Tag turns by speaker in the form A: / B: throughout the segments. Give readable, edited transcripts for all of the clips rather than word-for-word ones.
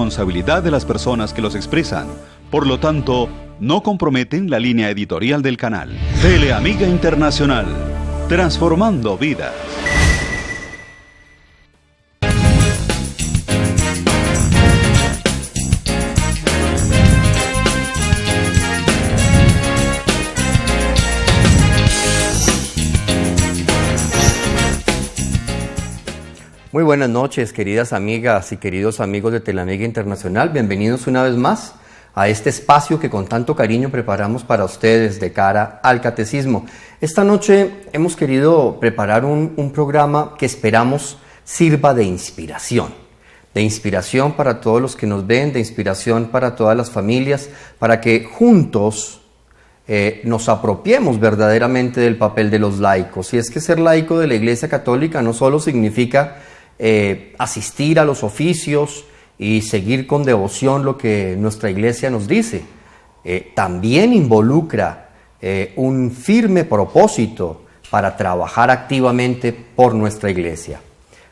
A: Responsabilidad de las personas que los expresan. Por lo tanto, no comprometen la línea editorial del canal. Teleamiga Internacional, transformando vidas.
B: Muy buenas noches, queridas amigas y queridos amigos de Teleamiga Internacional. Bienvenidos una vez más a este espacio que con tanto cariño preparamos para ustedes de cara al catecismo. Esta noche hemos querido preparar un programa que esperamos sirva de inspiración para todos los que nos ven, de inspiración para todas las familias, para que juntos nos apropiemos verdaderamente del papel de los laicos. Y es que ser laico de la Iglesia Católica no solo significa asistir a los oficios y seguir con devoción lo que nuestra Iglesia nos dice. También involucra un firme propósito para trabajar activamente por nuestra Iglesia.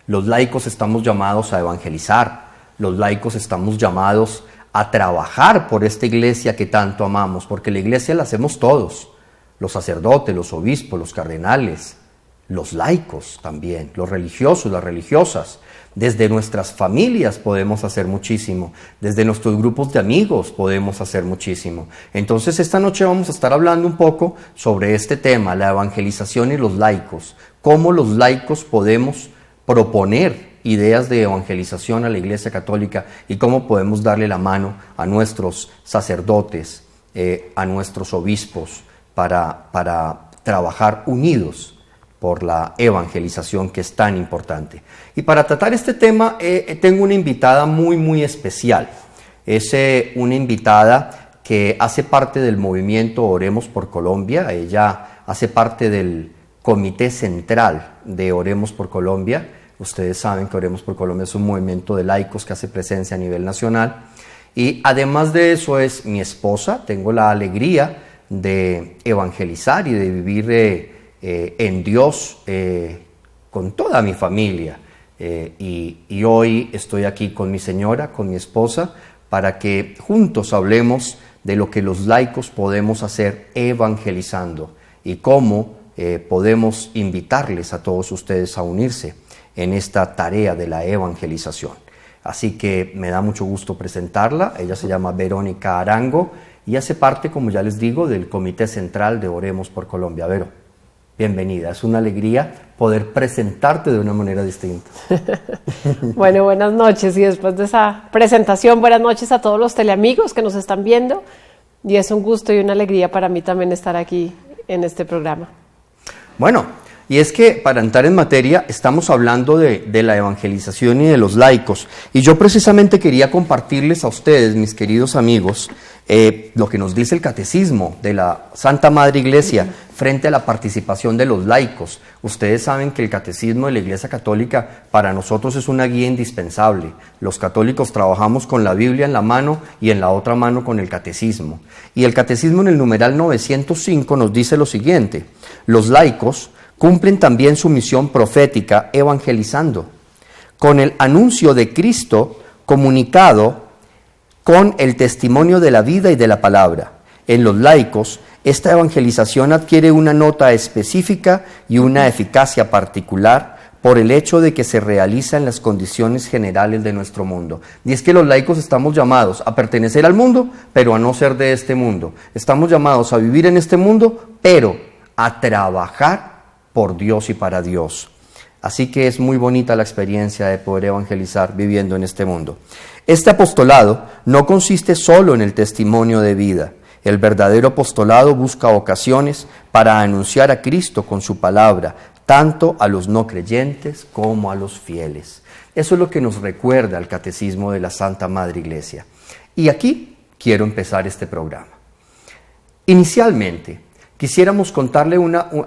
B: Los laicos estamos llamados a evangelizar, los laicos estamos llamados a trabajar por esta Iglesia que tanto amamos, porque la Iglesia la hacemos todos, los sacerdotes, los obispos, los cardenales, los laicos también, los religiosos, las religiosas. Desde nuestras familias podemos hacer muchísimo, desde nuestros grupos de amigos podemos hacer muchísimo. Entonces esta noche vamos a estar hablando un poco sobre este tema, la evangelización y los laicos, cómo los laicos podemos proponer ideas de evangelización a la Iglesia Católica y cómo podemos darle la mano a nuestros sacerdotes, a nuestros obispos para trabajar unidos por la evangelización que es tan importante. Y para tratar este tema tengo una invitada muy especial. Es una invitada que hace parte del movimiento Oremos por Colombia. Ella hace parte del comité central de Oremos por Colombia. Ustedes saben que Oremos por Colombia es un movimiento de laicos que hace presencia a nivel nacional. Y además de eso es mi esposa. Tengo la alegría de evangelizar y de vivir en Dios con toda mi familia y hoy estoy aquí con mi señora, con mi esposa, para que juntos hablemos de lo que los laicos podemos hacer evangelizando y cómo podemos invitarles a todos ustedes a unirse en esta tarea de la evangelización. Así que me da mucho gusto presentarla. Ella se llama Verónica Arango y hace parte, como ya les digo, del Comité Central de Oremos por Colombia. Vero, bienvenida, es una alegría poder presentarte de una manera distinta.
C: Bueno, buenas noches, y después de esa presentación, buenas noches a todos los teleamigos que nos están viendo, y es un gusto y una alegría para mí también estar aquí en este programa.
B: Bueno, y es que para entrar en materia estamos hablando de la evangelización y de los laicos, y yo precisamente quería compartirles a ustedes, mis queridos amigos, lo que nos dice el catecismo de la Santa Madre Iglesia frente a la participación de los laicos. Ustedes saben que el catecismo de la Iglesia Católica para nosotros es una guía indispensable. Los católicos trabajamos con la Biblia en la mano y en la otra mano con el catecismo. Y el catecismo en el numeral 905 nos dice lo siguiente: los laicos cumplen también su misión profética evangelizando, con el anuncio de Cristo comunicado con el testimonio de la vida y de la palabra. En los laicos, esta evangelización adquiere una nota específica y una eficacia particular por el hecho de que se realiza en las condiciones generales de nuestro mundo. Y es que los laicos estamos llamados a pertenecer al mundo, pero a no ser de este mundo. Estamos llamados a vivir en este mundo, pero a trabajar por Dios y para Dios. Así que es muy bonita la experiencia de poder evangelizar viviendo en este mundo. Este apostolado no consiste solo en el testimonio de vida. El verdadero apostolado busca ocasiones para anunciar a Cristo con su palabra, tanto a los no creyentes como a los fieles. Eso es lo que nos recuerda el Catecismo de la Santa Madre Iglesia. Y aquí quiero empezar este programa. Inicialmente, quisiéramos contarle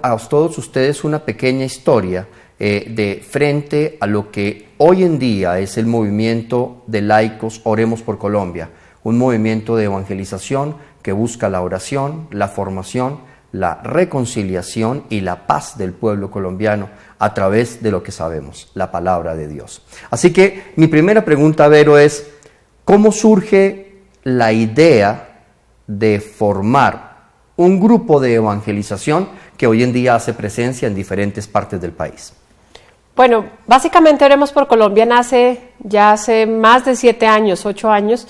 B: a todos ustedes una pequeña historia de frente a lo que hoy en día es el movimiento de laicos Oremos por Colombia, un movimiento de evangelización que busca la oración, la formación, la reconciliación y la paz del pueblo colombiano a través de lo que sabemos, la palabra de Dios. Así que mi primera pregunta, Vero, es ¿Cómo surge la idea de formar un grupo de evangelización que hoy en día hace presencia en diferentes partes del país?
C: Bueno, básicamente Oremos por Colombia nace ya hace más de 7 años, 8 años,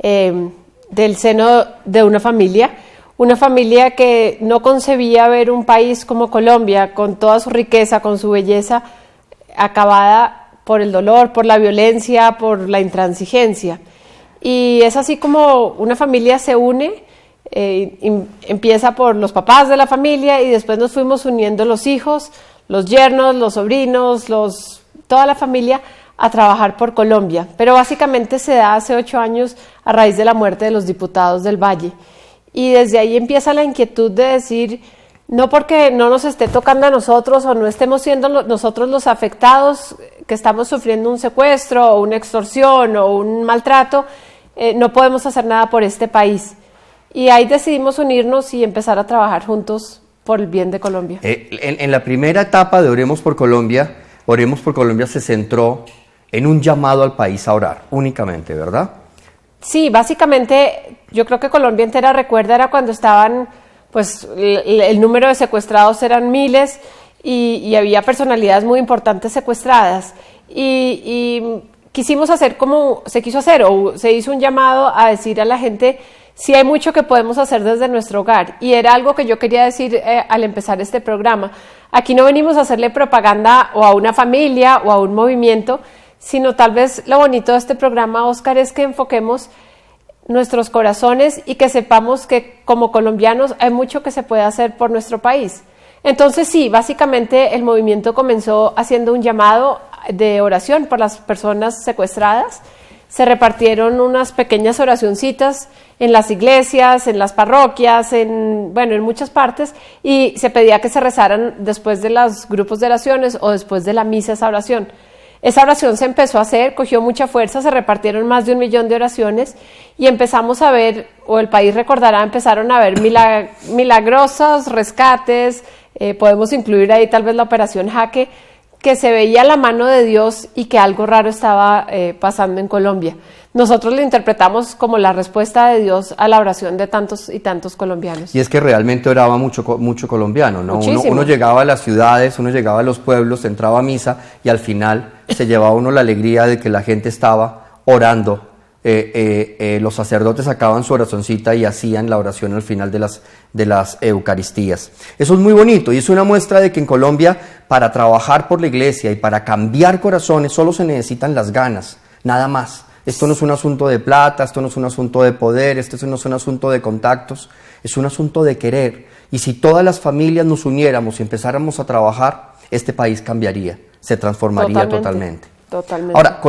C: del seno de una familia que no concebía ver un país como Colombia, con toda su riqueza, con su belleza, acabada por el dolor, por la violencia, por la intransigencia. Y es así como una familia se une, empieza por los papás de la familia y después nos fuimos uniendo los hijos, los yernos, los sobrinos, toda la familia a trabajar por Colombia. Pero básicamente se da hace 8 años a raíz de la muerte de los diputados del Valle. Y desde ahí empieza la inquietud de decir, no porque no nos esté tocando a nosotros o no estemos siendo nosotros los afectados, que estamos sufriendo un secuestro o una extorsión o un maltrato, no podemos hacer nada por este país. Y ahí decidimos unirnos y empezar a trabajar juntos por el bien de Colombia.
B: En la primera etapa de Oremos por Colombia se centró en un llamado al país a orar, únicamente, ¿verdad?
C: Sí, básicamente yo creo que Colombia entera recuerda era cuando estaban, pues el número de secuestrados eran miles y había personalidades muy importantes secuestradas y quisimos hacer como se quiso hacer o se hizo un llamado a decir a la gente sí hay mucho que podemos hacer desde nuestro hogar y era algo que yo quería decir al empezar este programa. Aquí no venimos a hacerle propaganda o a una familia o a un movimiento, sino tal vez lo bonito de este programa, Oscar, es que enfoquemos nuestros corazones y que sepamos que como colombianos hay mucho que se puede hacer por nuestro país. Entonces sí, básicamente el movimiento comenzó haciendo un llamado de oración por las personas secuestradas. Se repartieron unas pequeñas oracioncitas en las iglesias, en las parroquias, en muchas partes y se pedía que se rezaran después de los grupos de oraciones o después de la misa esa oración. Esa oración se empezó a hacer, cogió mucha fuerza, se repartieron más de 1 millón de oraciones y empezamos a ver, o el país recordará, empezaron a ver milagrosos rescates, podemos incluir ahí tal vez la operación Jaque, que se veía la mano de Dios y que algo raro estaba pasando en Colombia. Nosotros lo interpretamos como la respuesta de Dios a la oración de tantos y tantos colombianos.
B: Y es que realmente oraba mucho colombiano, ¿no? Uno llegaba a las ciudades, uno llegaba a los pueblos, entraba a misa y al final se llevaba uno la alegría de que la gente estaba orando. Los sacerdotes sacaban su oracioncita y hacían la oración al final de las Eucaristías. Eso es muy bonito y es una muestra de que en Colombia para trabajar por la iglesia y para cambiar corazones solo se necesitan las ganas, nada más. Esto no es un asunto de plata, esto no es un asunto de poder, esto no es un asunto de contactos, es un asunto de querer. Y si todas las familias nos uniéramos y empezáramos a trabajar, este país cambiaría, se transformaría totalmente. Ahora,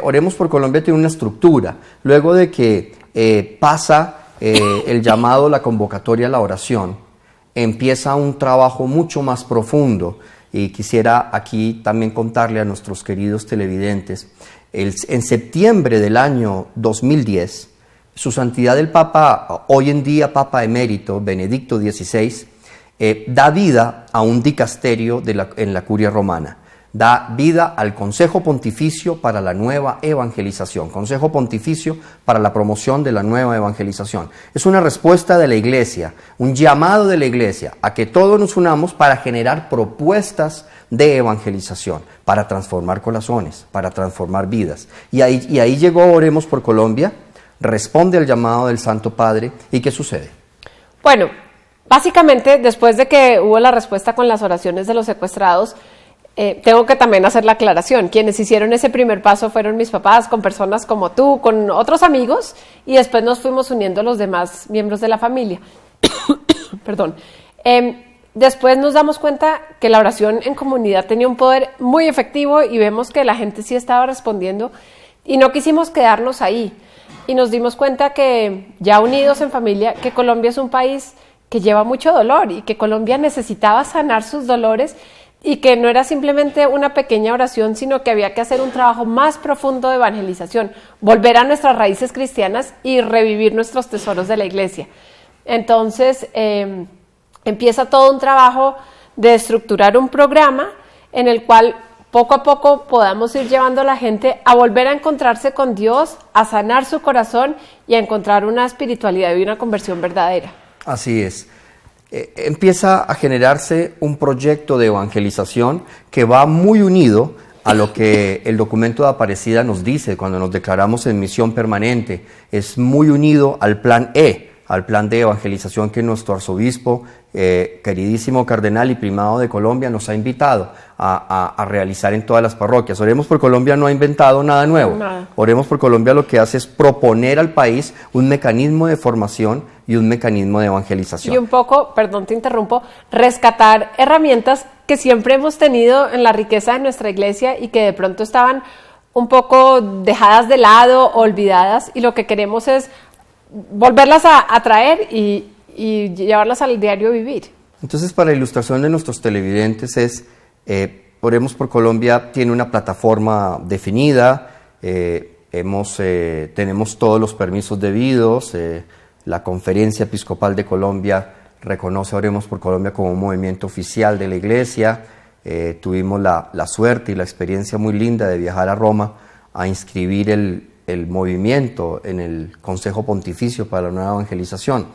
B: Oremos por Colombia tiene una estructura. Luego de que pasa el llamado, la convocatoria a la oración, empieza un trabajo mucho más profundo. Y quisiera aquí también contarle a nuestros queridos televidentes, en septiembre del año 2010, Su Santidad el Papa, hoy en día Papa Emérito, Benedicto XVI, da vida a un dicasterio en la Curia Romana. Da vida al Consejo Pontificio para la Nueva Evangelización, Consejo Pontificio para la promoción de la Nueva Evangelización. Es una respuesta de la Iglesia, un llamado de la Iglesia a que todos nos unamos para generar propuestas de evangelización, para transformar corazones, para transformar vidas. Y ahí llegó Oremos por Colombia, responde al llamado del Santo Padre. ¿Y qué sucede?
C: Bueno, básicamente después de que hubo la respuesta con las oraciones de los secuestrados, tengo que también hacer la aclaración. Quienes hicieron ese primer paso fueron mis papás, con personas como tú, con otros amigos, y después nos fuimos uniendo los demás miembros de la familia. Perdón. Después nos damos cuenta que la oración en comunidad tenía un poder muy efectivo y vemos que la gente sí estaba respondiendo y no quisimos quedarnos ahí. Y nos dimos cuenta que, ya unidos en familia, que Colombia es un país que lleva mucho dolor y que Colombia necesitaba sanar sus dolores y que no era simplemente una pequeña oración, sino que había que hacer un trabajo más profundo de evangelización, volver a nuestras raíces cristianas y revivir nuestros tesoros de la iglesia. Entonces, empieza todo un trabajo de estructurar un programa en el cual poco a poco podamos ir llevando a la gente a volver a encontrarse con Dios, a sanar su corazón y a encontrar una espiritualidad y una conversión verdadera.
B: Así es. Empieza a generarse un proyecto de evangelización que va muy unido a lo que el documento de Aparecida nos dice cuando nos declaramos en misión permanente. Es muy unido al plan E, al plan de evangelización que nuestro arzobispo, queridísimo cardenal y primado de Colombia, nos ha invitado a realizar en todas las parroquias. Oremos por Colombia no ha inventado nada nuevo.
C: Nada.
B: Oremos por Colombia lo que hace es proponer al país un mecanismo de formación y un mecanismo de evangelización.
C: Y un poco, perdón te interrumpo, rescatar herramientas que siempre hemos tenido en la riqueza de nuestra iglesia y que de pronto estaban un poco dejadas de lado, olvidadas, y lo que queremos es volverlas a traer y llevarlas al diario vivir.
B: Entonces, para ilustración de nuestros televidentes Oremos por Colombia tiene una plataforma definida, tenemos todos los permisos debidos, la Conferencia Episcopal de Colombia reconoce a Oremos por Colombia como un movimiento oficial de la Iglesia. Tuvimos la suerte y la experiencia muy linda de viajar a Roma a inscribir el movimiento en el Consejo Pontificio para la Nueva Evangelización.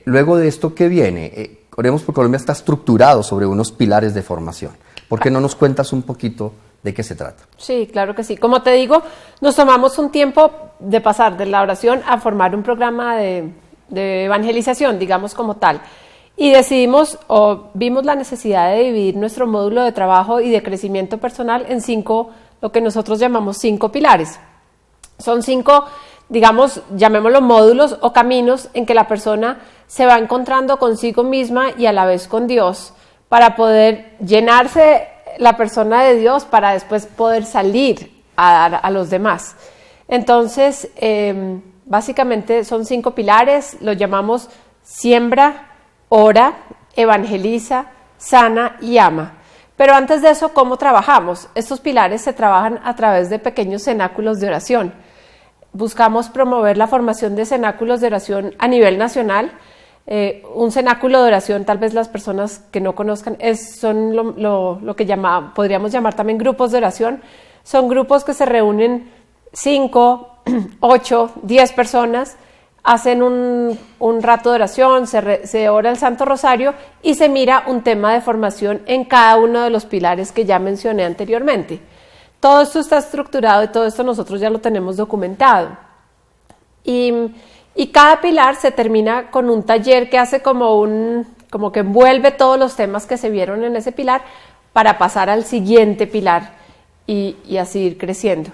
B: Luego de esto, ¿qué viene? Oremos por Colombia está estructurado sobre unos pilares de formación. ¿Por qué no nos cuentas un poquito de qué se trata?
C: Sí, claro que sí. Como te digo, nos tomamos un tiempo de pasar de la oración a formar un programa de evangelización, digamos como tal. Y decidimos o vimos la necesidad de dividir nuestro módulo de trabajo y de crecimiento personal en 5, lo que nosotros llamamos 5 pilares. Son 5, digamos, llamémoslo módulos o caminos en que la persona se va encontrando consigo misma y a la vez con Dios para poder llenarse la persona de Dios para después poder salir a los demás. Entonces, básicamente son 5 pilares, los llamamos siembra, ora, evangeliza, sana y ama. Pero antes de eso, ¿cómo trabajamos? Estos pilares se trabajan a través de pequeños cenáculos de oración. Buscamos promover la formación de cenáculos de oración a nivel nacional. Un cenáculo de oración, tal vez las personas que no conozcan, son lo que podríamos llamar también grupos de oración. Son grupos que se reúnen 5, 8, 10 personas, hacen un rato de oración, se ora el Santo Rosario y se mira un tema de formación en cada uno de los pilares que ya mencioné anteriormente. Todo esto está estructurado y todo esto nosotros ya lo tenemos documentado. Y cada pilar se termina con un taller que hace como que envuelve todos los temas que se vieron en ese pilar para pasar al siguiente pilar y así ir creciendo.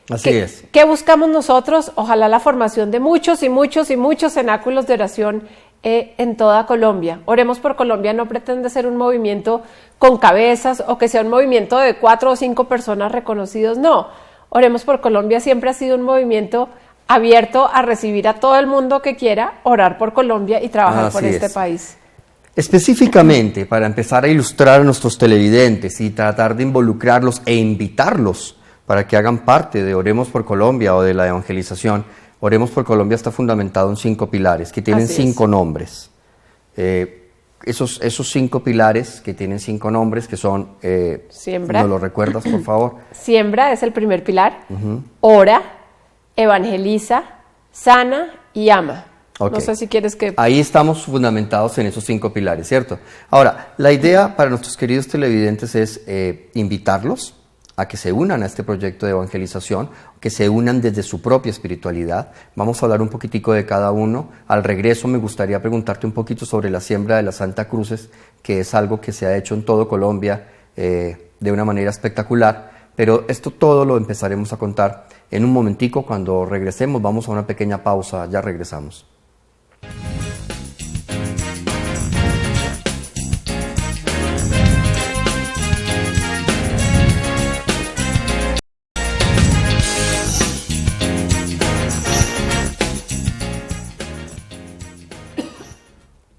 B: Así es.
C: ¿Qué buscamos nosotros? Ojalá la formación de muchos y muchos y muchos cenáculos de oración en toda Colombia. Oremos por Colombia no pretende ser un movimiento con cabezas o que sea un movimiento de 4 o 5 personas reconocidos, no. Oremos por Colombia siempre ha sido un movimiento abierto a recibir a todo el mundo que quiera orar por Colombia y trabajar por este país.
B: Específicamente, para empezar a ilustrar a nuestros televidentes y tratar de involucrarlos e invitarlos para que hagan parte de Oremos por Colombia o de la evangelización, Oremos por Colombia está fundamentado en 5 pilares que tienen 5 nombres. Esos 5 pilares que tienen 5 nombres que son...
C: Siembra.
B: ¿Nos lo recuerdas, por favor?
C: Siembra es el primer pilar. Ora, evangeliza, sana y ama. Okay. No sé si quieres que...
B: Ahí estamos fundamentados en esos 5 pilares, ¿cierto? Ahora, la idea para nuestros queridos televidentes es invitarlos a que se unan a este proyecto de evangelización, que se unan desde su propia espiritualidad. Vamos a hablar un poquitico de cada uno. Al regreso me gustaría preguntarte un poquito sobre la siembra de las Santa Cruces, que es algo que se ha hecho en todo Colombia de una manera espectacular, pero esto todo lo empezaremos a contar en un momentico. Cuando regresemos, vamos a una pequeña pausa, ya regresamos.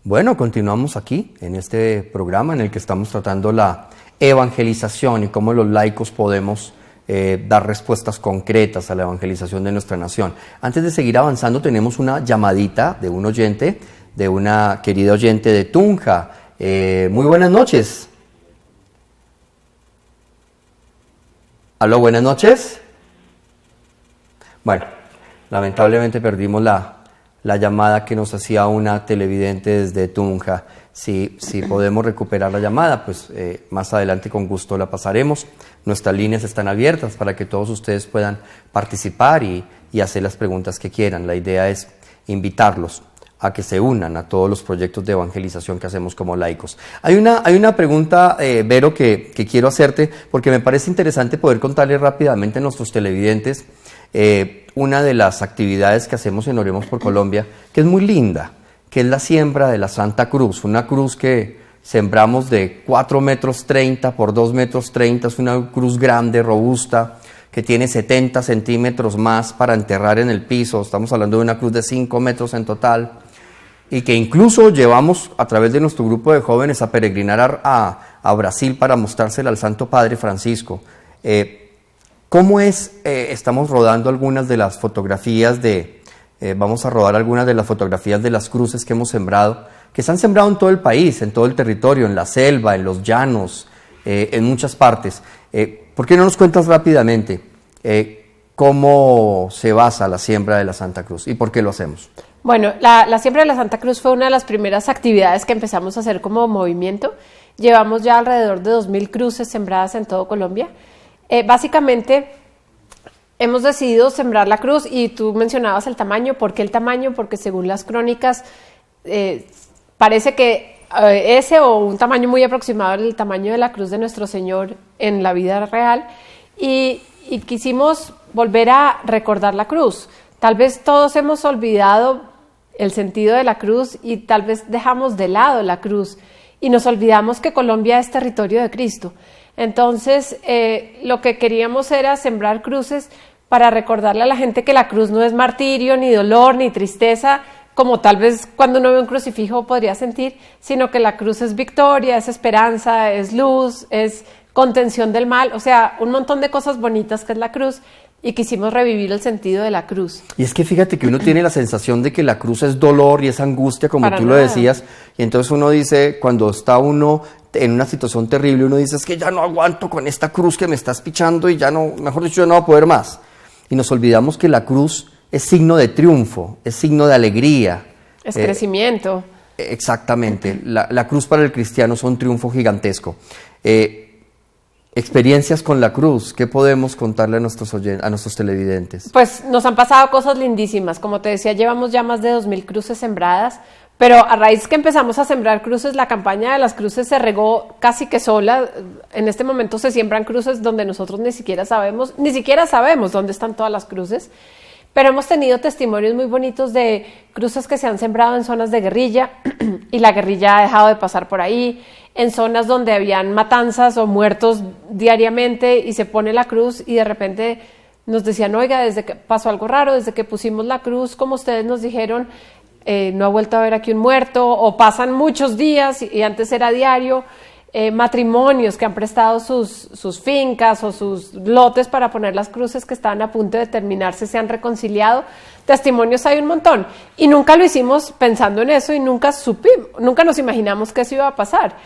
B: Bueno, continuamos aquí en este programa en el que estamos tratando la evangelización y cómo los laicos podemos dar respuestas concretas a la evangelización de nuestra nación. Antes de seguir avanzando, tenemos una llamadita de un oyente, de una querida oyente de Tunja. Muy buenas noches. Aló, buenas noches. Bueno, lamentablemente perdimos la llamada que nos hacía una televidente desde Tunja. Si podemos recuperar la llamada, pues más adelante con gusto la pasaremos. Nuestras líneas están abiertas para que todos ustedes puedan participar y hacer las preguntas que quieran. La idea es invitarlos a que se unan a todos los proyectos de evangelización que hacemos como laicos. Hay una pregunta, Vero, que quiero hacerte, porque me parece interesante poder contarles rápidamente a nuestros televidentes una de las actividades que hacemos en Oremos por Colombia, que es muy linda, que es la siembra de la Santa Cruz, una cruz que sembramos de 4,30 metros por 2,30 metros, es una cruz grande, robusta, que tiene 70 centímetros más para enterrar en el piso. Estamos hablando de una cruz de 5 metros en total, y que incluso llevamos a través de nuestro grupo de jóvenes a peregrinar a Brasil para mostrársela al Santo Padre Francisco. ¿Cómo es? Estamos rodando algunas de las fotografías vamos a rodar algunas de las fotografías de las cruces que hemos sembrado, que se han sembrado en todo el país, en todo el territorio, en la selva, en los llanos, en muchas partes. ¿Por qué no nos cuentas rápidamente cómo se basa la siembra de la Santa Cruz y por qué lo hacemos?
C: Bueno, la siembra de la Santa Cruz fue una de las primeras actividades que empezamos a hacer como movimiento. Llevamos ya alrededor de 2,000 cruces sembradas en todo Colombia. Básicamente hemos decidido sembrar la cruz, y tú mencionabas el tamaño. ¿Por qué el tamaño? Porque según las crónicas parece que ese o un tamaño muy aproximado al tamaño de la cruz de nuestro Señor en la vida real, y quisimos volver a recordar la cruz. Tal vez todos hemos olvidado el sentido de la cruz y tal vez dejamos de lado la cruz y nos olvidamos que Colombia es territorio de Cristo. Entonces, lo que queríamos era sembrar cruces para recordarle a la gente que la cruz no es martirio, ni dolor, ni tristeza, como tal vez cuando uno ve un crucifijo podría sentir, sino que la cruz es victoria, es esperanza, es luz, es contención del mal, o sea, un montón de cosas bonitas que es la cruz, y quisimos revivir el sentido de la cruz.
B: Y es que fíjate que uno tiene la sensación de que la cruz es dolor y es angustia, como tú lo decías, y entonces uno dice, cuando está uno en una situación terrible, uno dice, es que ya no aguanto con esta cruz que me estás pichando y ya no, mejor dicho, ya no voy a poder más. Y nos olvidamos que la cruz es signo de triunfo, es signo de alegría.
C: Es crecimiento.
B: Exactamente. La cruz para el cristiano es un triunfo gigantesco. Experiencias con la cruz, ¿qué podemos contarle a nuestros televidentes?
C: Pues nos han pasado cosas lindísimas. Como te decía, llevamos ya más de 2,000 cruces sembradas, pero a raíz que empezamos a sembrar cruces, la campaña de las cruces se regó casi que sola. En este momento se siembran cruces donde nosotros ni siquiera sabemos dónde están todas las cruces, pero hemos tenido testimonios muy bonitos de cruces que se han sembrado en zonas de guerrilla y la guerrilla ha dejado de pasar por ahí, en zonas donde habían matanzas o muertos diariamente, y se pone la cruz y de repente nos decían, oiga, desde que pasó algo raro, desde que pusimos la cruz, como ustedes nos dijeron, no ha vuelto a haber aquí un muerto, o pasan muchos días y antes era diario. Matrimonios que han prestado sus fincas o sus lotes para poner las cruces que estaban a punto de terminarse, se han reconciliado. Testimonios hay un montón, y nunca lo hicimos pensando en eso, y nunca nos imaginamos que eso iba a pasar,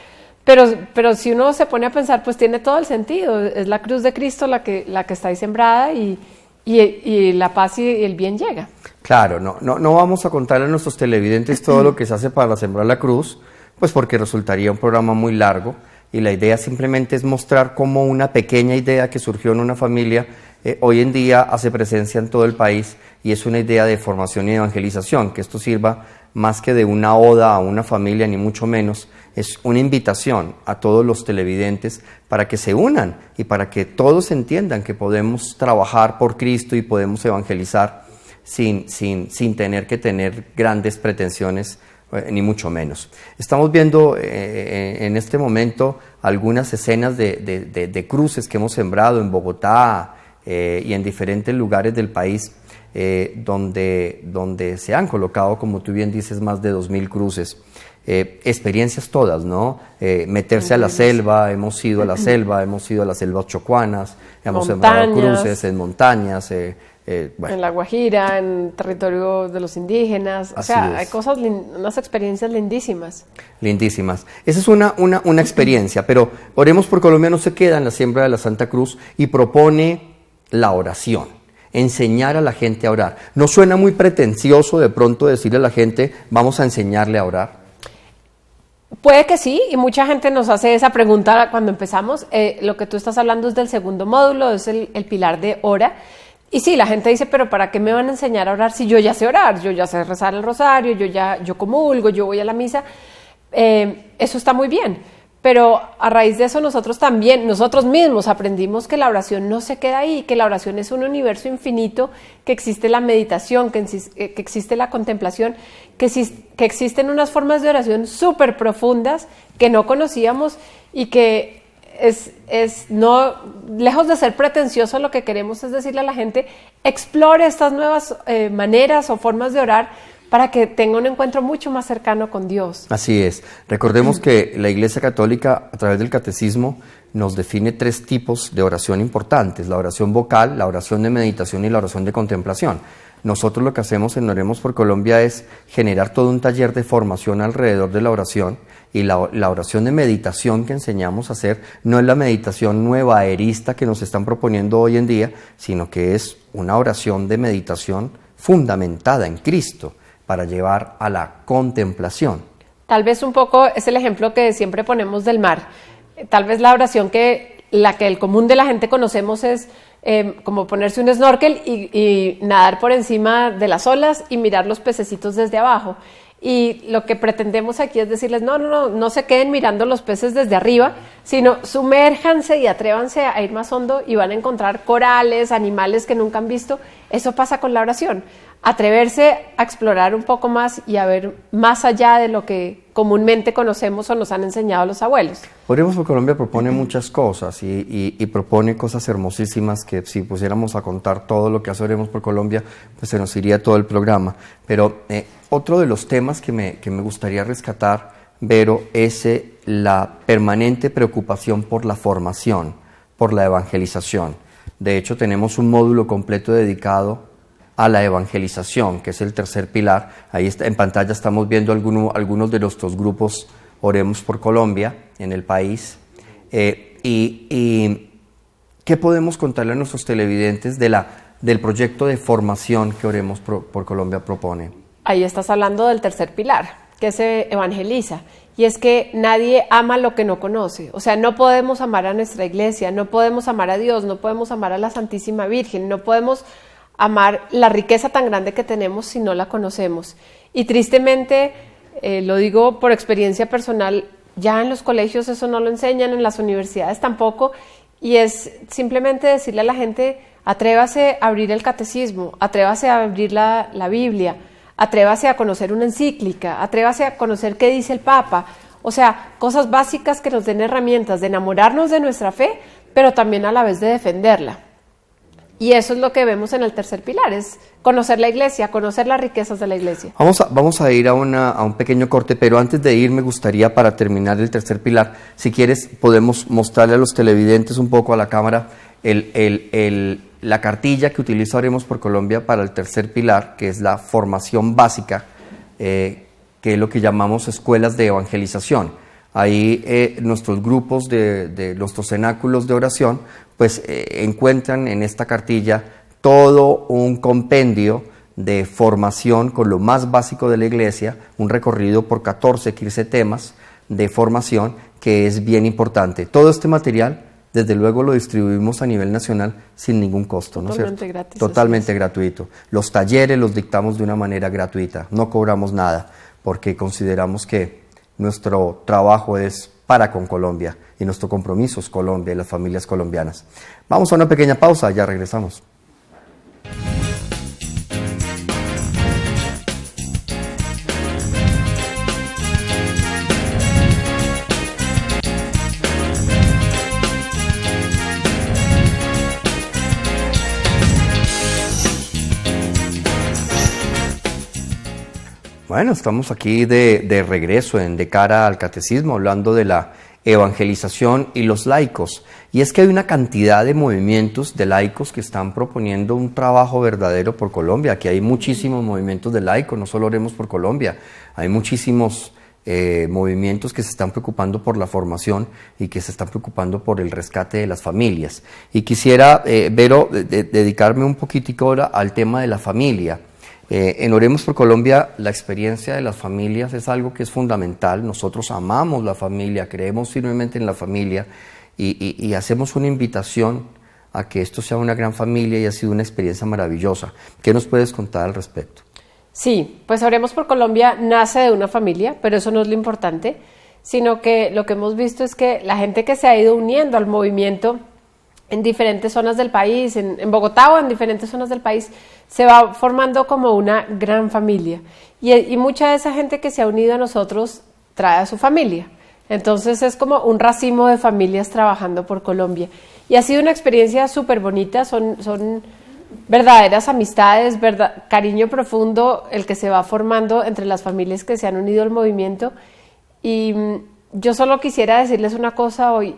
C: pero si uno se pone a pensar, pues tiene todo el sentido. Es la cruz de Cristo la que está ahí sembrada, y la paz y el bien llega.
B: Claro, no vamos a contarle a nuestros televidentes todo lo que se hace para sembrar la cruz, pues porque resultaría un programa muy largo, y la idea simplemente es mostrar cómo una pequeña idea que surgió en una familia hoy en día hace presencia en todo el país, y es una idea de formación y evangelización, que esto sirva más que de una oda a una familia, ni mucho menos, es una invitación a todos los televidentes para que se unan y para que todos entiendan que podemos trabajar por Cristo y podemos evangelizar sin tener que tener grandes pretensiones, ni mucho menos. Estamos viendo en este momento algunas escenas de cruces que hemos sembrado en Bogotá y en diferentes lugares del país, donde se han colocado, como tú bien dices, más de 2,000 cruces. Experiencias todas, ¿no? Meterse a la selva, hemos ido a la selva, hemos ido a las selvas chocuanas, hemos sembrado cruces en montañas,
C: En La Guajira, en territorio de los indígenas, o sea, hay cosas, unas experiencias lindísimas.
B: Lindísimas. Esa es una experiencia, pero Oremos por Colombia no se queda en la siembra de la Santa Cruz y propone la oración, enseñar a la gente a orar. ¿No suena muy pretencioso de pronto decirle a la gente, vamos a enseñarle a orar?
C: Puede que sí, y mucha gente nos hace esa pregunta cuando empezamos. Lo que tú estás hablando es del segundo módulo, es el pilar de ora. Y sí, la gente dice, pero ¿para qué me van a enseñar a orar si yo ya sé orar? Yo ya sé rezar el rosario, yo comulgo, yo voy a la misa. Eso está muy bien, pero a raíz de eso nosotros mismos aprendimos que la oración no se queda ahí, que la oración es un universo infinito, que existe la meditación, que existe la contemplación, que existen unas formas de oración súper profundas que no conocíamos y que no, lejos de ser pretencioso, lo que queremos es decirle a la gente, explore estas nuevas maneras o formas de orar para que tenga un encuentro mucho más cercano con Dios.
B: Así es. Recordemos que la Iglesia Católica, a través del Catecismo, nos define 3 tipos de oración importantes: la oración vocal, la oración de meditación y la oración de contemplación. Nosotros lo que hacemos en Oremos por Colombia es generar todo un taller de formación alrededor de la oración, y la oración de meditación que enseñamos a hacer no es la meditación nueva erista que nos están proponiendo hoy en día, sino que es una oración de meditación fundamentada en Cristo para llevar a la contemplación.
C: Tal vez un poco es el ejemplo que siempre ponemos del mar. Tal vez la oración la que el común de la gente conocemos es como ponerse un snorkel y nadar por encima de las olas y mirar los pececitos desde abajo. Y lo que pretendemos aquí es decirles, no se queden mirando los peces desde arriba, sino sumérjanse y atrévanse a ir más hondo y van a encontrar corales, animales que nunca han visto. Eso pasa con la oración. Atreverse a explorar un poco más y a ver más allá de lo que comúnmente conocemos o nos han enseñado los abuelos.
B: Oremos por Colombia propone muchas cosas y propone cosas hermosísimas que si pusiéramos a contar todo lo que hace Oremos por Colombia, pues se nos iría todo el programa. Pero otro de los temas que me gustaría rescatar, Vero, es la permanente preocupación por la formación, por la evangelización. De hecho, tenemos un módulo completo dedicado a la evangelización, que es el tercer pilar. Ahí está, en pantalla estamos viendo algunos de nuestros grupos Oremos por Colombia en el país. ¿Qué podemos contarle a nuestros televidentes del proyecto de formación que Oremos por Colombia propone?
C: Ahí estás hablando del tercer pilar, que se evangeliza. Y es que nadie ama lo que no conoce. O sea, no podemos amar a nuestra iglesia, no podemos amar a Dios, no podemos amar a la Santísima Virgen, no podemos amar la riqueza tan grande que tenemos si no la conocemos. Y tristemente, lo digo por experiencia personal, ya en los colegios eso no lo enseñan, en las universidades tampoco, y es simplemente decirle a la gente, atrévase a abrir el catecismo, atrévase a abrir la Biblia, atrévase a conocer una encíclica, atrévase a conocer qué dice el Papa, o sea, cosas básicas que nos den herramientas de enamorarnos de nuestra fe, pero también a la vez de defenderla. Y eso es lo que vemos en el tercer pilar, es conocer la iglesia, conocer las riquezas de la iglesia.
B: Vamos a ir a un pequeño corte, pero antes de ir me gustaría, para terminar el tercer pilar, si quieres podemos mostrarle a los televidentes un poco a la cámara la cartilla que utiliza Oremos por Colombia para el tercer pilar, que es la formación básica, que es lo que llamamos escuelas de evangelización. Ahí nuestros grupos de nuestros cenáculos de oración pues encuentran en esta cartilla todo un compendio de formación con lo más básico de la iglesia, un recorrido por 14, 15 temas de formación que es bien importante. Todo este material, desde luego, lo distribuimos a nivel nacional sin ningún costo, ¿no es cierto?
C: Totalmente gratis.
B: Totalmente gratuito. Los talleres los dictamos de una manera gratuita, no cobramos nada, porque consideramos que nuestro trabajo es para con Colombia y nuestro compromiso es Colombia y las familias colombianas. Vamos a una pequeña pausa, ya regresamos. Bueno, estamos aquí de regreso De Cara al Catecismo, hablando de la evangelización y los laicos. Y es que hay una cantidad de movimientos de laicos que están proponiendo un trabajo verdadero por Colombia. Aquí hay muchísimos movimientos de laicos, no solo Oremos por Colombia, hay muchísimos movimientos que se están preocupando por la formación y que se están preocupando por el rescate de las familias. Y quisiera, Vero, dedicarme un poquitico ahora al tema de la familia. En Oremos por Colombia, la experiencia de las familias es algo que es fundamental. Nosotros amamos la familia, creemos firmemente en la familia y hacemos una invitación a que esto sea una gran familia y ha sido una experiencia maravillosa. ¿Qué nos puedes contar al respecto?
C: Sí, pues Oremos por Colombia nace de una familia, pero eso no es lo importante, sino que lo que hemos visto es que la gente que se ha ido uniendo al movimiento en diferentes zonas del país, en Bogotá o en diferentes zonas del país, se va formando como una gran familia. Y mucha de esa gente que se ha unido a nosotros trae a su familia. Entonces es como un racimo de familias trabajando por Colombia. Y ha sido una experiencia súper bonita, son verdaderas amistades, cariño profundo el que se va formando entre las familias que se han unido al movimiento. Y yo solo quisiera decirles una cosa hoy.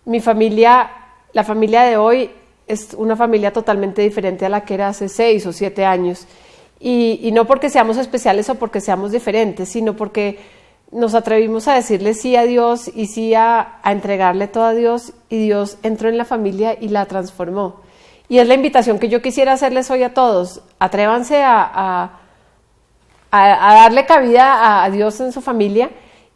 C: Mi familia, la familia de hoy, es una familia totalmente diferente a la que era hace 6 o 7 años. Y no porque seamos especiales o porque seamos diferentes, sino porque nos atrevimos a decirle sí a Dios y sí a entregarle todo a Dios, y Dios entró en la familia y la transformó. Y es la invitación que yo quisiera hacerles hoy a todos. Atrévanse a darle cabida a Dios en su familia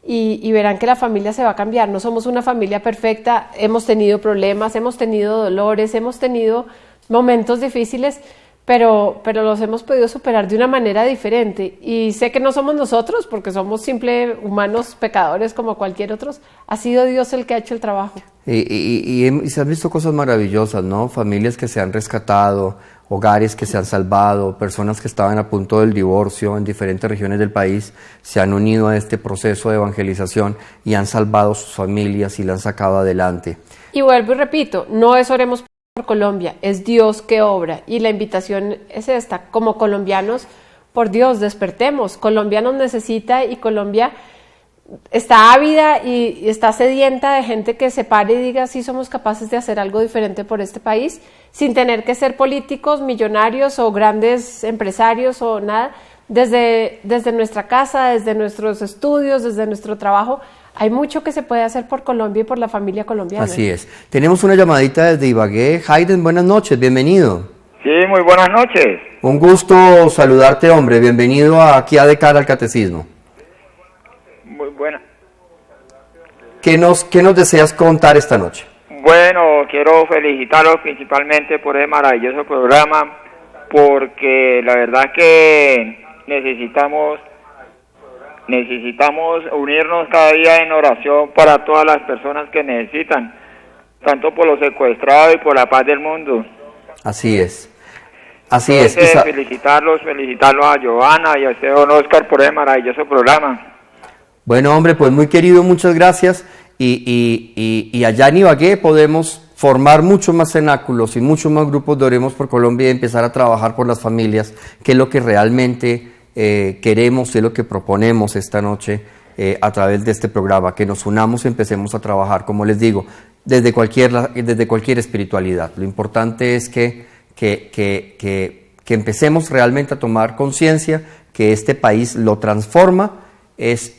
C: y verán que la familia se va a cambiar. No somos una familia perfecta, hemos tenido problemas, hemos tenido dolores, hemos tenido momentos difíciles, pero los hemos podido superar de una manera diferente. Y sé que no somos nosotros, porque somos simples humanos pecadores como cualquier otro. Ha sido Dios el que ha hecho el trabajo.
B: Y se han visto cosas maravillosas, ¿no? Familias que se han rescatado, hogares que se han salvado, personas que estaban a punto del divorcio en diferentes regiones del país, se han unido a este proceso de evangelización y han salvado sus familias y la han sacado adelante.
C: Y vuelvo y repito, no es Oremos por Colombia, es Dios que obra, y la invitación es esta: como colombianos, por Dios, despertemos. Colombia nos necesita, y Colombia está ávida y está sedienta de gente que se pare y diga sí somos capaces de hacer algo diferente por este país, sin tener que ser políticos, millonarios o grandes empresarios o nada. Desde nuestra casa, desde nuestros estudios, desde nuestro trabajo, hay mucho que se puede hacer por Colombia y por la familia colombiana.
B: Así es. Tenemos una llamadita desde Ibagué. Hayden, buenas noches, bienvenido.
D: Sí, muy buenas noches.
B: Un gusto saludarte, hombre. Bienvenido aquí a De Cara al Catecismo.
D: Muy buena.
B: ¿Qué nos deseas contar esta noche?
D: Bueno, quiero felicitarlos principalmente por ese maravilloso programa, porque la verdad que necesitamos unirnos cada día en oración para todas las personas que necesitan, tanto por los secuestrados y por la paz del mundo.
B: Así es.
D: Felicitarlos a Giovanna y a usted, don Oscar, por ese maravilloso programa.
B: Bueno, hombre, pues muy querido, muchas gracias. Y allá en Ibagué podemos formar muchos más cenáculos y muchos más grupos de Oremos por Colombia y empezar a trabajar por las familias, que es lo que realmente queremos y es lo que proponemos esta noche a través de este programa, que nos unamos y empecemos a trabajar, como les digo, desde cualquier espiritualidad. Lo importante es que empecemos realmente a tomar conciencia que este país lo transforma, es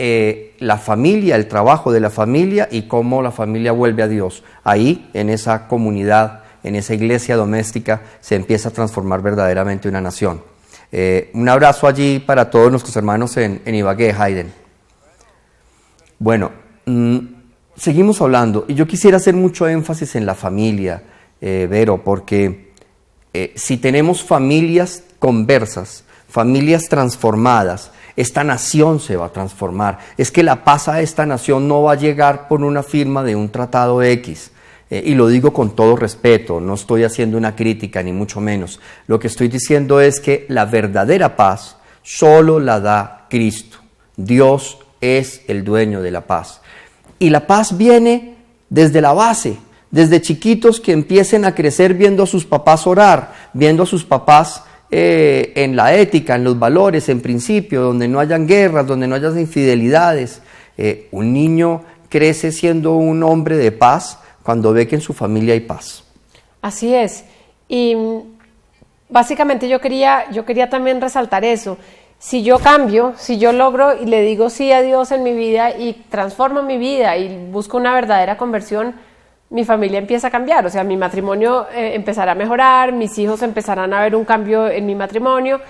B: la familia, el trabajo de la familia y cómo la familia vuelve a Dios. Ahí, en esa comunidad, en esa iglesia doméstica, se empieza a transformar verdaderamente una nación. Un abrazo allí para todos nuestros hermanos en Ibagué, Hayden. Bueno, seguimos hablando y yo quisiera hacer mucho énfasis en la familia, Vero, porque si tenemos familias conversas, familias transformadas, esta nación se va a transformar. Es que la paz a esta nación no va a llegar por una firma de un tratado X. Y lo digo con todo respeto, no estoy haciendo una crítica ni mucho menos. Lo que estoy diciendo es que la verdadera paz solo la da Cristo. Dios es el dueño de la paz. Y la paz viene desde la base, desde chiquitos que empiecen a crecer viendo a sus papás orar, viendo a sus papás en la ética, en los valores, en principio, donde no hayan guerras, donde no hayan infidelidades. Un niño crece siendo un hombre de paz cuando ve que en su familia hay paz.
C: Así es. Y básicamente yo quería también resaltar eso. Si yo cambio, si yo logro y le digo sí a Dios en mi vida y transformo mi vida y busco una verdadera conversión, mi familia empieza a cambiar. O sea, mi matrimonio empezará a mejorar, mis hijos empezarán a ver un cambio en mi matrimonio.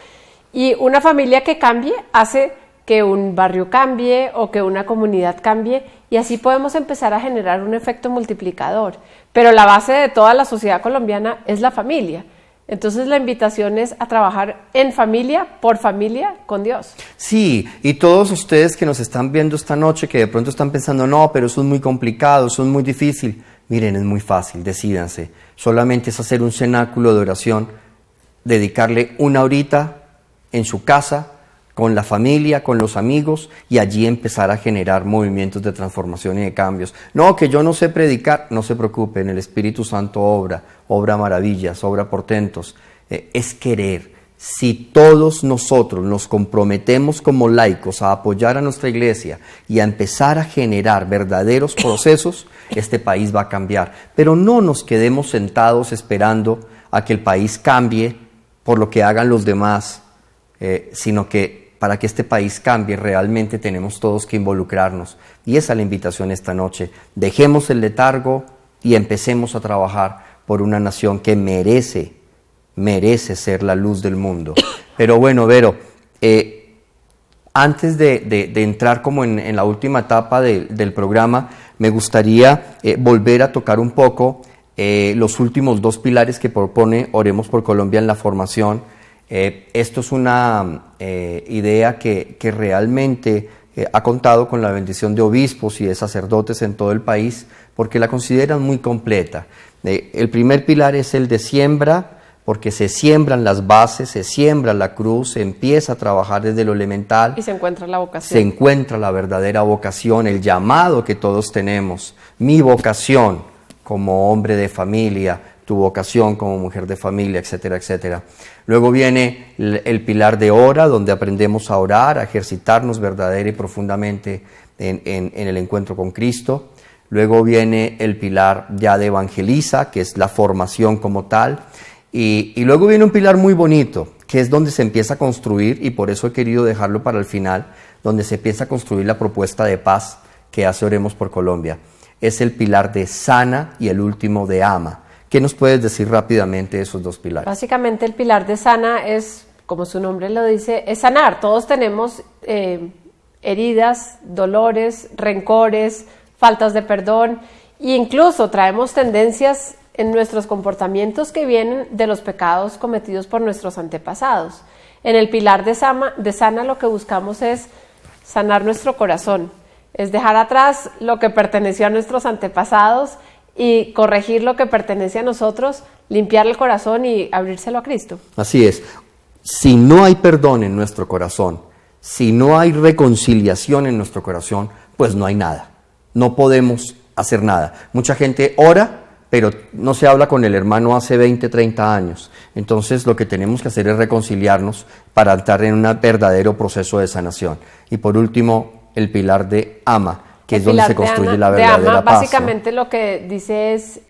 C: Y una familia que cambie hace que un barrio cambie o que una comunidad cambie, y así podemos empezar a generar un efecto multiplicador. Pero la base de toda la sociedad colombiana es la familia. Entonces la invitación es a trabajar en familia, por familia, con Dios.
B: Sí, y todos ustedes que nos están viendo esta noche, que de pronto están pensando, no, pero eso es muy complicado, eso es muy difícil. Miren, es muy fácil, decídanse. Solamente es hacer un cenáculo de oración, dedicarle una horita en su casa, con la familia, con los amigos, y allí empezar a generar movimientos de transformación y de cambios. No, que yo no sé predicar, no se preocupen, el Espíritu Santo obra maravillas, obra portentos. Es querer. Si todos nosotros nos comprometemos como laicos a apoyar a nuestra iglesia y a empezar a generar verdaderos procesos, este país va a cambiar. Pero no nos quedemos sentados esperando a que el país cambie por lo que hagan los demás, sino que para que este país cambie, realmente tenemos todos que involucrarnos. Y esa es la invitación esta noche. Dejemos el letargo y empecemos a trabajar por una nación que merece ser la luz del mundo. Pero bueno, Vero, antes de entrar como en la última etapa del programa, me gustaría volver a tocar un poco los últimos 2 pilares que propone Oremos por Colombia en la formación. Esto es una idea que realmente ha contado con la bendición de obispos y de sacerdotes en todo el país, porque la consideran muy completa. El primer pilar es el de siembra, porque se siembran las bases, se siembra la cruz, se empieza a trabajar desde lo elemental.
C: Y se encuentra la vocación.
B: Se encuentra la verdadera vocación, el llamado que todos tenemos. Mi vocación como hombre de familia, tu vocación como mujer de familia, etcétera, etcétera. Luego viene el pilar de ora, donde aprendemos a orar, a ejercitarnos verdadera y profundamente en el encuentro con Cristo. Luego viene el pilar ya de evangeliza, que es la formación como tal. Y luego viene un pilar muy bonito, que es donde se empieza a construir, y por eso he querido dejarlo para el final, donde se empieza a construir la propuesta de paz que hace Oremos por Colombia. Es el pilar de sana y el último de ama. ¿Qué nos puedes decir rápidamente de esos 2 pilares?
C: Básicamente el pilar de sana es, como su nombre lo dice, es sanar. Todos tenemos heridas, dolores, rencores, faltas de perdón, e incluso traemos tendencias en nuestros comportamientos que vienen de los pecados cometidos por nuestros antepasados. En el pilar de sana lo que buscamos es sanar nuestro corazón, es dejar atrás lo que perteneció a nuestros antepasados y corregir lo que pertenece a nosotros, limpiar el corazón y abrírselo a Cristo.
B: Así es. Si no hay perdón en nuestro corazón, si no hay reconciliación en nuestro corazón, pues no hay nada. No podemos hacer nada. Mucha gente ora, pero no se habla con el hermano hace 20, 30 años. Entonces lo que tenemos que hacer es reconciliarnos para entrar en un verdadero proceso de sanación. Y por último, el pilar de ama, que es donde se construye la verdadera paz.
C: Básicamente lo que dice es,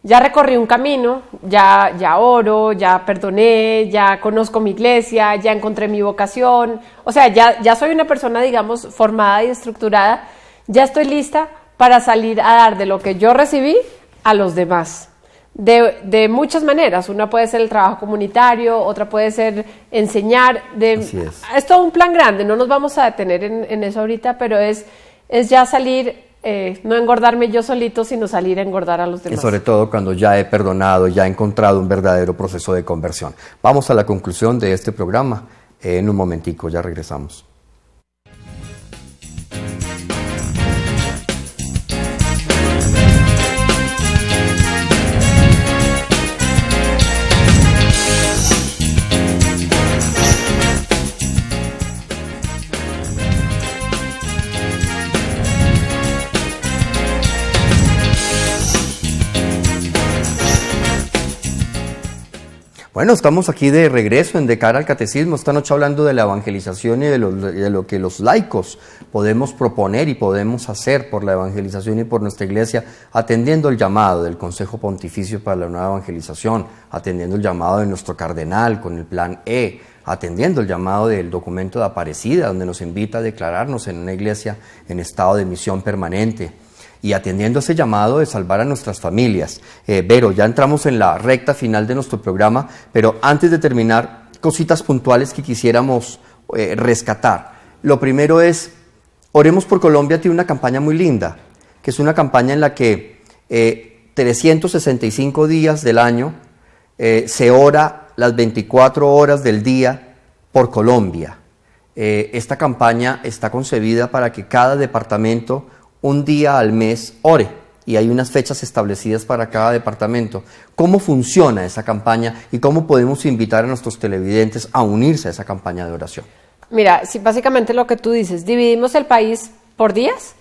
C: ya recorrí un camino, ya oro, ya perdoné, ya conozco mi iglesia, ya encontré mi vocación, o sea, ya soy una persona, digamos, formada y estructurada, ya estoy lista para salir a dar de lo que yo recibí a los demás. De muchas maneras, una puede ser el trabajo comunitario, otra puede ser enseñar, es todo un plan grande, no nos vamos a detener en eso ahorita, pero es ya salir, no engordarme yo solito, sino salir a engordar a los demás.
B: Y sobre todo cuando ya he perdonado, ya he encontrado un verdadero proceso de conversión. Vamos a la conclusión de este programa en un momentico, ya regresamos. Bueno, estamos aquí de regreso en De Cara al Catecismo, esta noche hablando de la evangelización y de lo que los laicos podemos proponer y podemos hacer por la evangelización y por nuestra iglesia, atendiendo el llamado del Consejo Pontificio para la Nueva Evangelización, atendiendo el llamado de nuestro cardenal con el Plan E, atendiendo el llamado del documento de Aparecida, donde nos invita a declararnos en una iglesia en estado de misión permanente, y atendiendo ese llamado de salvar a nuestras familias. Vero, ya entramos en la recta final de nuestro programa, pero antes de terminar, cositas puntuales que quisiéramos rescatar. Lo primero es, Oremos por Colombia tiene una campaña muy linda, que es una campaña en la que 365 días del año se ora las 24 horas del día por Colombia. Esta campaña está concebida para que cada departamento un día al mes ore, y hay unas fechas establecidas para cada departamento. ¿Cómo funciona esa campaña y cómo podemos invitar a nuestros televidentes a unirse a esa campaña de oración?
C: Mira, sí, básicamente lo que tú dices, dividimos el país por días,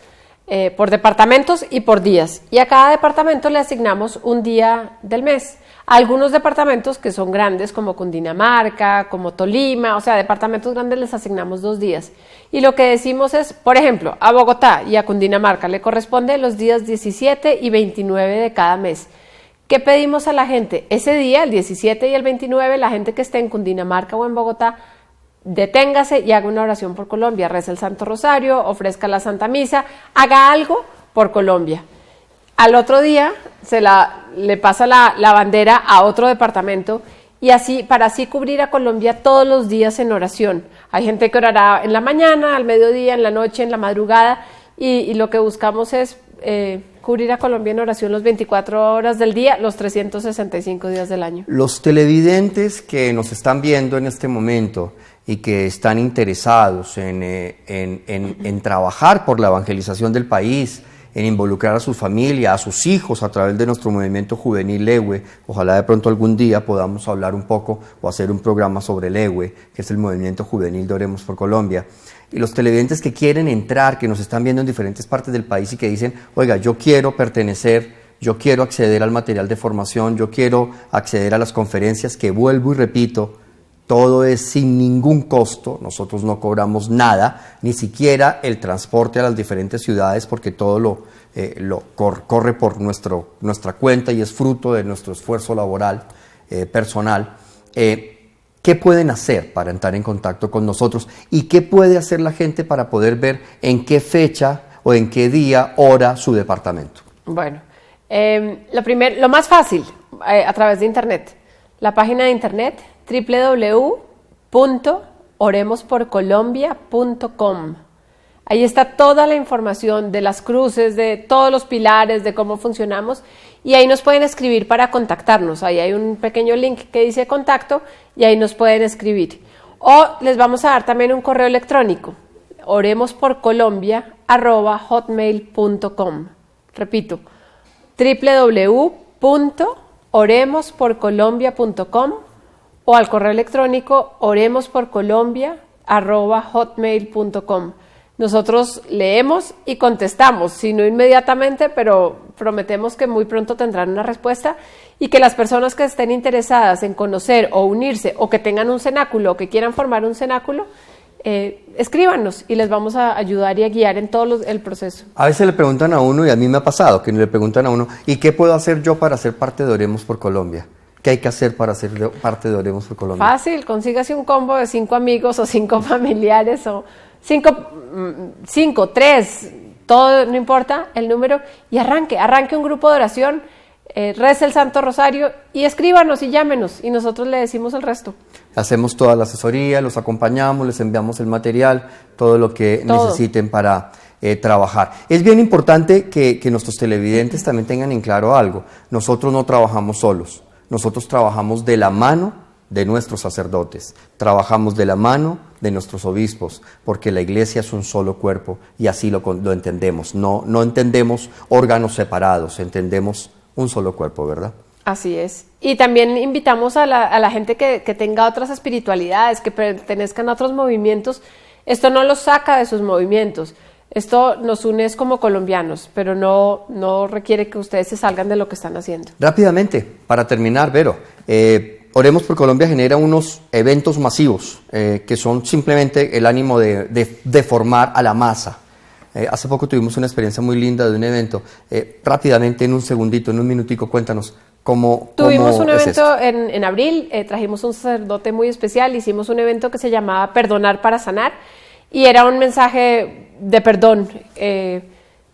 C: por departamentos y por días, y a cada departamento le asignamos un día del mes. A algunos departamentos que son grandes, como Cundinamarca, como Tolima, o sea, departamentos grandes les asignamos 2 días. Y lo que decimos es, por ejemplo, a Bogotá y a Cundinamarca le corresponde los días 17 y 29 de cada mes. ¿Qué pedimos a la gente? Ese día, el 17 y el 29, la gente que esté en Cundinamarca o en Bogotá, deténgase y haga una oración por Colombia, reza el Santo Rosario, ofrezca la Santa Misa, haga algo por Colombia. Al otro día le pasa la bandera a otro departamento, y así, para así cubrir a Colombia todos los días en oración. Hay gente que orará en la mañana, al mediodía, en la noche, en la madrugada, y lo que buscamos es cubrir a Colombia en oración las 24 horas del día, los 365 días del año.
B: Los televidentes que nos están viendo en este momento y que están interesados en trabajar por la evangelización del país, en involucrar a su familia, a sus hijos a través de nuestro movimiento juvenil EWE. Ojalá de pronto algún día podamos hablar un poco o hacer un programa sobre el EWE, que es el movimiento juvenil de Oremos por Colombia. Y los televidentes que quieren entrar, que nos están viendo en diferentes partes del país y que dicen, oiga, yo quiero pertenecer, yo quiero acceder al material de formación, yo quiero acceder a las conferencias, que vuelvo y repito, todo es sin ningún costo, nosotros no cobramos nada, ni siquiera el transporte a las diferentes ciudades, porque todo corre por nuestra cuenta y es fruto de nuestro esfuerzo laboral, personal. ¿Qué pueden hacer para entrar en contacto con nosotros? ¿Y qué puede hacer la gente para poder ver en qué fecha o en qué día ora su departamento?
C: Bueno, lo más fácil, a través de Internet. La página de Internet, www.oremosporcolombia.com. Ahí está toda la información de las cruces, de todos los pilares, de cómo funcionamos, y ahí nos pueden escribir para contactarnos. Ahí hay un pequeño link que dice contacto y ahí nos pueden escribir. O les vamos a dar también un correo electrónico, oremosporcolombia@hotmail.com. Repito, www.oremosporcolombia.com o al correo electrónico oremosporcolombia@hotmail.com. Nosotros leemos y contestamos, si no inmediatamente, pero prometemos que muy pronto tendrán una respuesta, y que las personas que estén interesadas en conocer o unirse, o que tengan un cenáculo o que quieran formar un cenáculo, escríbanos y les vamos a ayudar y a guiar en todo el proceso.
B: A veces le preguntan a uno, y a mí me ha pasado, que le preguntan a uno, ¿y qué puedo hacer yo para ser parte de Oremos por Colombia? ¿Qué hay que hacer para ser parte de Oremos por Colombia?
C: Fácil, consígase un combo de 5 amigos o 5 familiares o 5, 3, todo, no importa el número, y arranque un grupo de oración, rece el Santo Rosario y escríbanos y llámenos y nosotros le decimos el resto.
B: Hacemos toda la asesoría, los acompañamos, les enviamos el material, todo lo que necesiten para trabajar. Es bien importante que nuestros televidentes también tengan en claro algo. Nosotros no trabajamos solos, nosotros trabajamos de la mano de nuestros sacerdotes, trabajamos de la mano de nuestros obispos, porque la iglesia es un solo cuerpo y así lo entendemos. No entendemos órganos separados, entendemos un solo cuerpo, ¿verdad?
C: Así es. Y también invitamos a la gente que tenga otras espiritualidades, que pertenezcan a otros movimientos. Esto no los saca de sus movimientos. Esto nos une como colombianos, pero no requiere que ustedes se salgan de lo que están haciendo.
B: Rápidamente, para terminar, Vero, Oremos por Colombia genera unos eventos masivos que son simplemente el ánimo de formar a la masa. Hace poco tuvimos una experiencia muy linda de un evento. Rápidamente, en un segundito, en un minutico, cuéntanos cómo
C: Tuvimos un
B: es
C: evento
B: esto.
C: en abril, trajimos un sacerdote muy especial, hicimos un evento que se llamaba Perdonar para Sanar y era un mensaje de perdón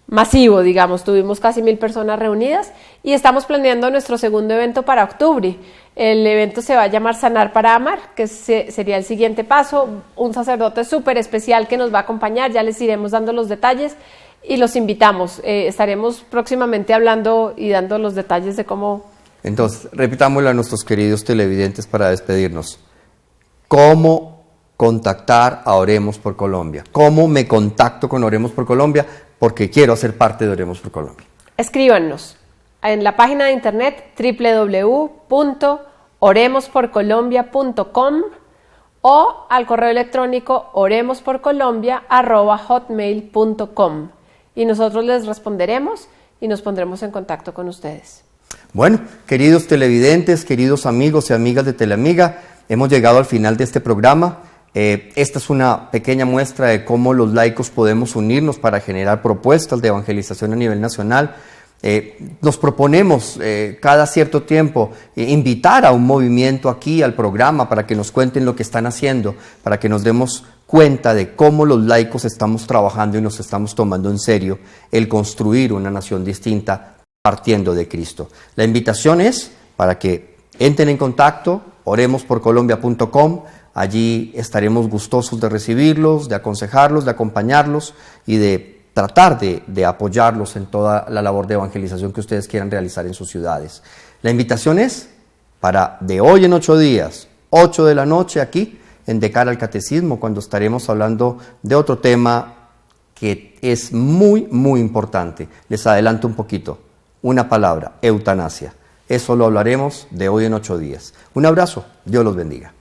C: masivo, digamos. Tuvimos casi 1,000 personas reunidas y estamos planeando nuestro segundo evento para octubre. El evento se va a llamar Sanar para Amar, que sería el siguiente paso. Un sacerdote súper especial que nos va a acompañar, ya les iremos dando los detalles y los invitamos. Estaremos próximamente hablando y dando los detalles de cómo...
B: Entonces, repitámoslo a nuestros queridos televidentes para despedirnos. ¿Cómo contactar a Oremos por Colombia? ¿Cómo me contacto con Oremos por Colombia? Porque quiero ser parte de Oremos por Colombia.
C: Escríbanos en la página de internet www.oremosporcolombia.com o al correo electrónico oremosporcolombia@hotmail.com y nosotros les responderemos y nos pondremos en contacto con ustedes.
B: Bueno, queridos televidentes, queridos amigos y amigas de Teleamiga, hemos llegado al final de este programa. Esta es una pequeña muestra de cómo los laicos podemos unirnos para generar propuestas de evangelización a nivel nacional. Nos proponemos cada cierto tiempo invitar a un movimiento aquí al programa para que nos cuenten lo que están haciendo, para que nos demos cuenta de cómo los laicos estamos trabajando y nos estamos tomando en serio el construir una nación distinta partiendo de Cristo. La invitación es para que entren en contacto, oremosporcolombia.com. Allí estaremos gustosos de recibirlos, de aconsejarlos, de acompañarlos y de tratar de apoyarlos en toda la labor de evangelización que ustedes quieran realizar en sus ciudades. La invitación es para de hoy en 8 días, 8 de la noche aquí, en De Cara al Catecismo, cuando estaremos hablando de otro tema que es muy, muy importante. Les adelanto un poquito. Una palabra, eutanasia. Eso lo hablaremos de hoy en 8 días. Un abrazo, Dios los bendiga.